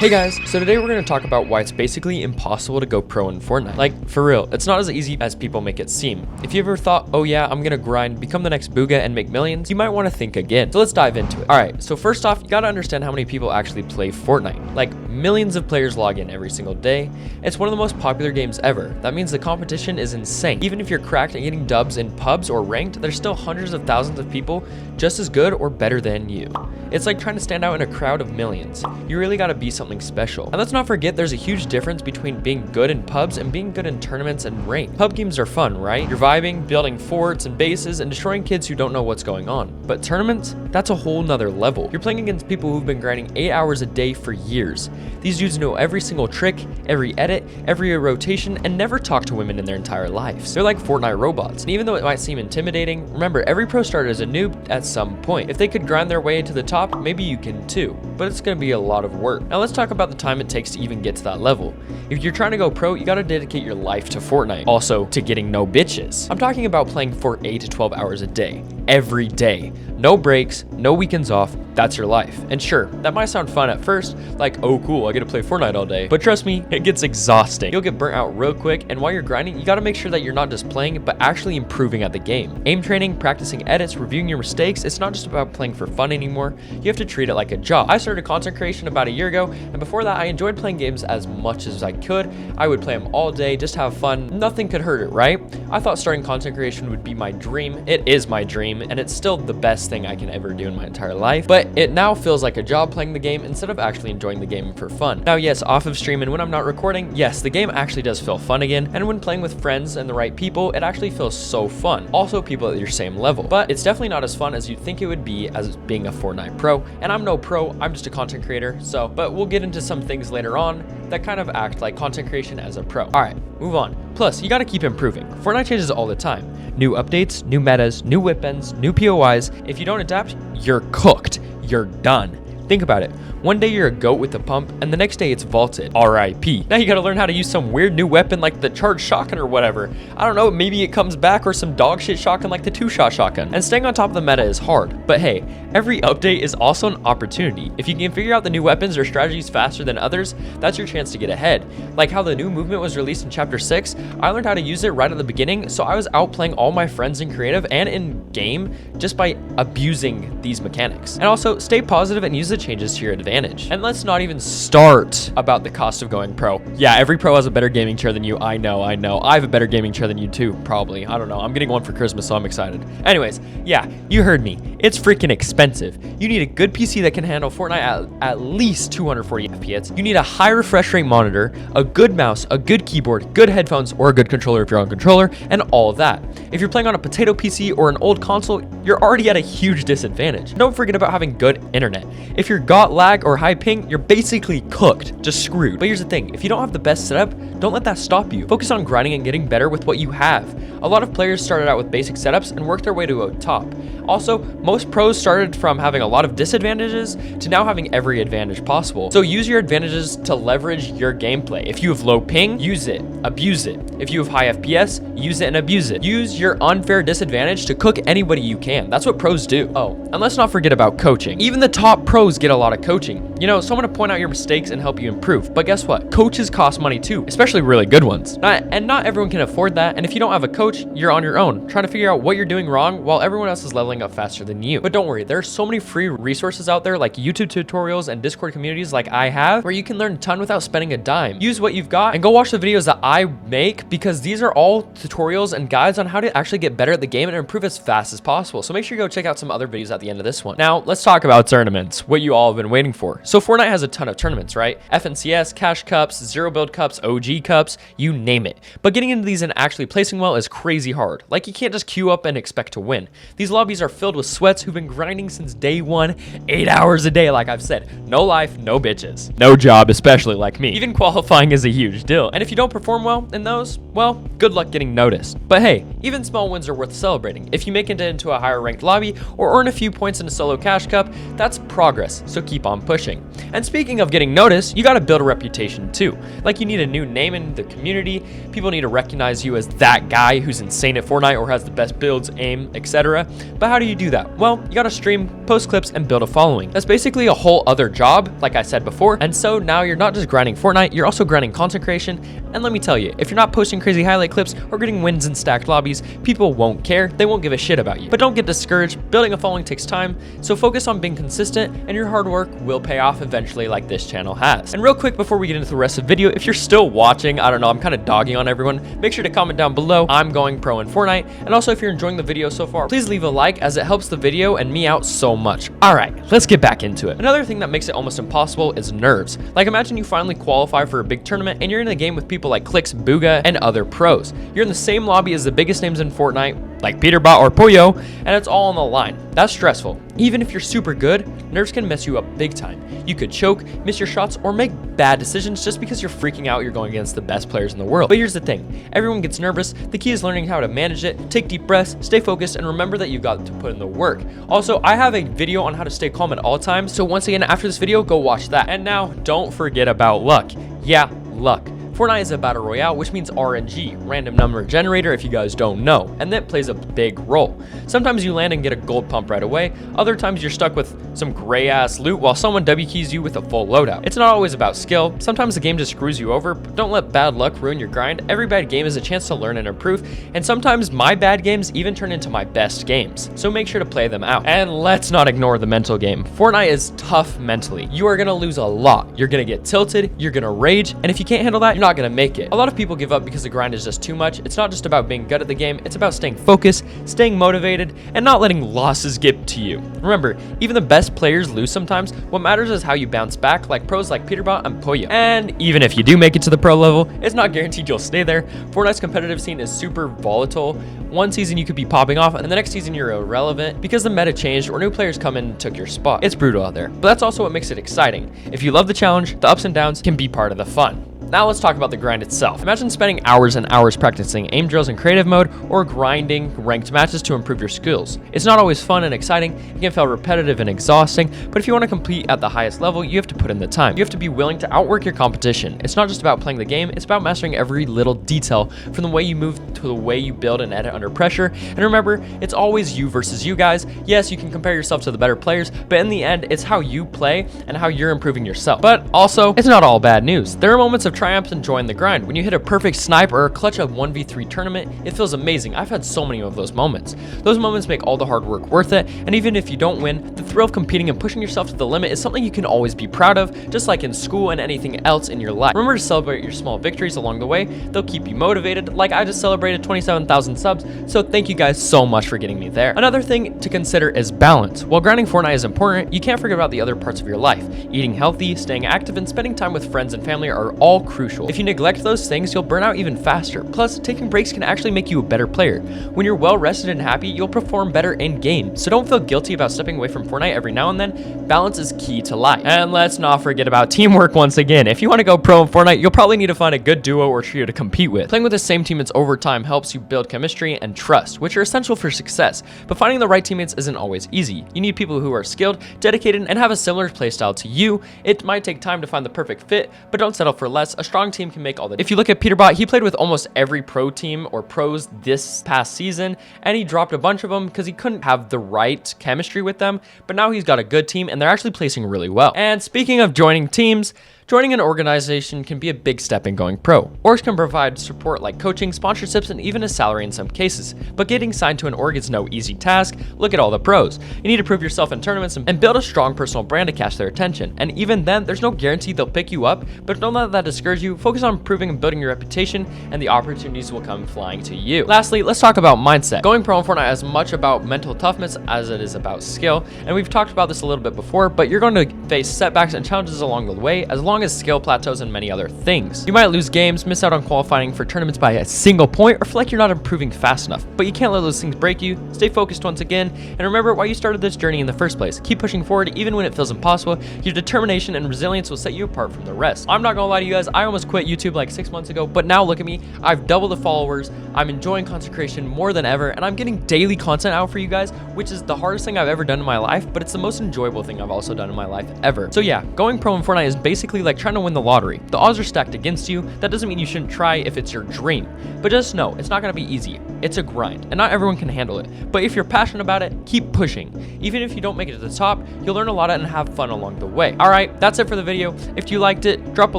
Hey guys, so today we're going to talk about why it's basically impossible to go pro in Fortnite. Like, for real, it's not as easy as people make it seem. If you ever thought, oh yeah, I'm going to grind, become the next Booga and make millions, you might want to think again. So let's dive into it. Alright, so first off, you got to understand how many people actually play Fortnite. Like, millions of players log in every single day. It's one of the most popular games ever. That means the competition is insane. Even if you're cracked and getting dubs in pubs or ranked, there's still hundreds of thousands of people just as good or better than you. It's like trying to stand out in a crowd of millions. You really got to be something special. And let's not forget there's a huge difference between being good in pubs and being good in tournaments and ranked. Pub games are fun, right? You're vibing, building forts and bases, and destroying kids who don't know what's going on. But tournaments, that's a whole nother level. You're playing against people who've been grinding 8 hours a day for years. These dudes know every single trick, every edit, every rotation, and never talk to women in their entire lives. They're like Fortnite robots. And even though it might seem intimidating, remember, every pro started as a noob at some point. If they could grind their way to the top, maybe you can too. But it's gonna be a lot of work. Now let's talk about the time it takes to even get to that level. If you're trying to go pro, you gotta dedicate your life to Fortnite. Also, to getting no bitches. I'm talking about playing for 8 to 12 hours a day. Every day. No breaks, no weekends off, that's your life. And sure, that might sound fun at first, like, oh cool, I get to play Fortnite all day. But trust me, it gets exhausting. You'll get burnt out real quick, and while you're grinding, you gotta make sure that you're not just playing, but actually improving at the game. Aim training, practicing edits, reviewing your mistakes, it's not just about playing for fun anymore, you have to treat it like a job. I started content creation about a year ago, and before that, I enjoyed playing games as much as I could. I would play them all day, just have fun, nothing could hurt it, right? I thought starting content creation would be my dream. It is my dream, and it's still the best thing I can ever do in my entire life, but it now feels like a job playing the game instead of actually enjoying the game for fun. Now yes, off of stream and when I'm not recording, yes, the game actually does feel fun again, and when playing with friends and the right people, it actually feels so fun. Also people at your same level, but it's definitely not as fun as you'd think it would be as being a Fortnite pro, and I'm no pro, I'm just a content creator, but we'll get into some things later on that kind of act like content creation as a pro. Alright, move on. Plus, you gotta keep improving. Fortnite changes all the time. New updates, new metas, new weapons, new POIs. If you don't adapt, you're cooked. You're done. Think about it. One day you're a goat with a pump, and the next day it's vaulted. RIP. Now you gotta learn how to use some weird new weapon like the charged shotgun or whatever. I don't know, maybe it comes back, or some dog shit shotgun like the 2-shot shotgun. And staying on top of the meta is hard. But hey, every update is also an opportunity. If you can figure out the new weapons or strategies faster than others, that's your chance to get ahead. Like how the new movement was released in Chapter 6, I learned how to use it right at the beginning, so I was outplaying all my friends in creative and in game just by abusing these mechanics. And also, stay positive and use the changes to your advantage. And let's not even start about the cost of going pro. Yeah, every pro has a better gaming chair than you. I know. I have a better gaming chair than you too, probably. I don't know. I'm getting one for Christmas, so I'm excited. Anyways, yeah, you heard me. It's freaking expensive. You need a good PC that can handle Fortnite at least 240 FPS. You need a high refresh rate monitor, a good mouse, a good keyboard, good headphones, or a good controller if you're on controller, and all of that. If you're playing on a potato PC or an old console, you're already at a huge disadvantage. Don't forget about having good internet. If you're got lag or high ping, you're basically cooked, just screwed. But here's the thing, if you don't have the best setup, don't let that stop you. Focus on grinding and getting better with what you have. A lot of players started out with basic setups and worked their way to a top. Also, most pros started from having a lot of disadvantages to now having every advantage possible. So use your advantages to leverage your gameplay. If you have low ping, use it, abuse it. If you have high FPS, use it and abuse it. Use your unfair disadvantage to cook anybody you can. That's what pros do. Oh, and let's not forget about coaching. Even the top pros get a lot of coaching. You know, someone to point out your mistakes and help you improve. But guess what? Coaches cost money too, especially really good ones. And not everyone can afford that. And if you don't have a coach, you're on your own, trying to figure out what you're doing wrong while everyone else is leveling up faster than you. But don't worry, there are so many free resources out there like YouTube tutorials and Discord communities like I have, where you can learn a ton without spending a dime. Use what you've got and go watch the videos that I make, because these are all tutorials and guides on how to actually get better at the game and improve as fast as possible. So make sure you go check out some other videos at the end of this one. Now, let's talk about tournaments, what you all have been waiting for. So Fortnite has a ton of tournaments, right? FNCS, Cash Cups, Zero Build Cups, OG Cups, you name it. But getting into these and actually placing well is crazy hard. Like, you can't just queue up and expect to win. These lobbies are filled with sweats who've been grinding since day one, 8 hours a day, like I've said. No life, no bitches. No job, especially like me. Even qualifying is a huge deal. And if you don't perform well in those, well, good luck getting noticed. But hey, even small wins are worth celebrating. If you make it into a higher ranked lobby or earn a few points in a solo Cash Cup, that's progress, so keep on pushing. And speaking of getting noticed, you gotta build a reputation too. Like, you need a new name in the community, people need to recognize you as that guy who's insane at Fortnite or has the best builds, aim, etc. But how do you do that? Well, you gotta stream, post clips, and build a following. That's basically a whole other job, like I said before, and so now you're not just grinding Fortnite, you're also grinding content creation. And let me tell you, if you're not posting crazy highlight clips or getting wins in stacked lobbies, people won't care, they won't give a shit about you. But don't get discouraged, building a following takes time, so focus on being consistent and your hard work will pay off eventually, like this channel has. And real quick before we get into the rest of the video, if you're still watching, I don't know, I'm kind of dogging on everyone, make sure to comment down below, I'm going pro in Fortnite. And also, if you're enjoying the video so far, please leave a like as it helps the video and me out so much. Alright, let's get back into it. Another thing that makes it almost impossible is nerves. Like, imagine you finally qualify for a big tournament and you're in a game with people like Clix, Booga, and other pros. You're in the same lobby as the biggest names in Fortnite, like Peterbot or Pollo, and it's all on the line. That's stressful. Even if you're super good, nerves can mess you up big time. You could choke, miss your shots, or make bad decisions just because you're freaking out you're going against the best players in the world. But here's the thing, everyone gets nervous. The key is learning how to manage it, take deep breaths, stay focused, and remember that you've got to put in the work. Also, I have a video on how to stay calm at all times, so once again, after this video, go watch that. And now, don't forget about luck. Yeah, luck. Fortnite is a battle royale, which means RNG, random number generator if you guys don't know, and that plays a big role. Sometimes you land and get a gold pump right away, other times you're stuck with some gray ass loot while someone W keys you with a full loadout. It's not always about skill, sometimes the game just screws you over, but don't let bad luck ruin your grind. Every bad game is a chance to learn and improve, and sometimes my bad games even turn into my best games, so make sure to play them out. And let's not ignore the mental game. Fortnite is tough mentally. You are gonna lose a lot, you're gonna get tilted, you're gonna rage, and if you can't handle that, you're not gonna make it. A lot of people give up because the grind is just too much. It's not just about being good at the game, it's about staying focused, staying motivated, and not letting losses get to you. Remember, even the best players lose sometimes. What matters is how you bounce back, like pros like Peterbot and Pollo. And even if you do make it to the pro level, it's not guaranteed you'll stay there. Fortnite's competitive scene is super volatile. One season you could be popping off, and the next season you're irrelevant because the meta changed or new players come in and took your spot. It's brutal out there, but that's also what makes it exciting. If you love the challenge, the ups and downs can be part of the fun. Now let's talk about the grind itself. Imagine spending hours and hours practicing aim drills in creative mode or grinding ranked matches to improve your skills. It's not always fun and exciting, it can feel repetitive and exhausting, but if you want to compete at the highest level, you have to put in the time. You have to be willing to outwork your competition. It's not just about playing the game, it's about mastering every little detail, from the way you move to the way you build and edit under pressure. And remember, it's always you versus you guys. Yes, you can compare yourself to the better players, but in the end, it's how you play and how you're improving yourself. But also, it's not all bad news. There are moments of triumphs and joy in the grind. When you hit a perfect snipe or clutch a 1v3 tournament, it feels amazing. I've had so many of those moments. Those moments make all the hard work worth it, and even if you don't win, the thrill of competing and pushing yourself to the limit is something you can always be proud of, just like in school and anything else in your life. Remember to celebrate your small victories along the way. They'll keep you motivated. Like, I just celebrated 27,000 subs, so thank you guys so much for getting me there. Another thing to consider is balance. While grinding Fortnite is important, you can't forget about the other parts of your life. Eating healthy, staying active, and spending time with friends and family are all crucial. If you neglect those things, you'll burn out even faster. Plus, taking breaks can actually make you a better player. When you're well rested and happy, you'll perform better in game. So don't feel guilty about stepping away from Fortnite every now and then. Balance is key to life. And let's not forget about teamwork once again. If you want to go pro in Fortnite, you'll probably need to find a good duo or trio to compete with. Playing with the same teammates over time helps you build chemistry and trust, which are essential for success. But finding the right teammates isn't always easy. You need people who are skilled, dedicated, and have a similar playstyle to you. It might take time to find the perfect fit, but don't settle for less. A strong team can make all the difference. If you look at Peterbot, he played with almost every pro team or pros this past season, and he dropped a bunch of them because he couldn't have the right chemistry with them, but now he's got a good team and they're actually placing really well. And speaking of joining teams, joining an organization can be a big step in going pro. Orgs can provide support like coaching, sponsorships, and even a salary in some cases. But getting signed to an org is no easy task. Look at all the pros. You need to prove yourself in tournaments and build a strong personal brand to catch their attention. And even then, there's no guarantee they'll pick you up, but don't let that discourage you. Focus on improving and building your reputation, and the opportunities will come flying to you. Lastly, let's talk about mindset. Going pro in Fortnite is as much about mental toughness as it is about skill. And we've talked about this a little bit before, but you're going to face setbacks and challenges along the way. As long along as skill plateaus and many other things. You might lose games, miss out on qualifying for tournaments by a single point, or feel like you're not improving fast enough, but you can't let those things break you. Stay focused once again, and remember why you started this journey in the first place. Keep pushing forward even when it feels impossible. Your determination and resilience will set you apart from the rest. I'm not gonna lie to you guys, I almost quit YouTube like 6 months ago, but now look at me. I've doubled the followers, I'm enjoying consecration more than ever, and I'm getting daily content out for you guys, which is the hardest thing I've ever done in my life, but it's the most enjoyable thing I've also done in my life ever. So yeah, going pro in Fortnite is basically like trying to win the lottery. The odds are stacked against you. That doesn't mean you shouldn't try if it's your dream, but just know it's not gonna be easy. It's a grind, and not everyone can handle it. But if you're passionate about it, keep pushing. Even if you don't make it to the top, you'll learn a lot and have fun along the way. Alright, that's it for the video. If you liked it, drop a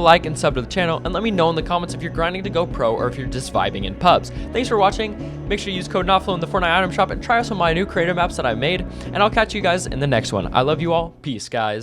like and sub to the channel, and let me know in the comments if you're grinding to go pro or if you're just vibing in pubs. Thanks for watching. Make sure you use code NOTFLOW in the Fortnite item shop and try out some of my new creative maps that I made, and I'll catch you guys in the next one. I love you all. Peace, guys.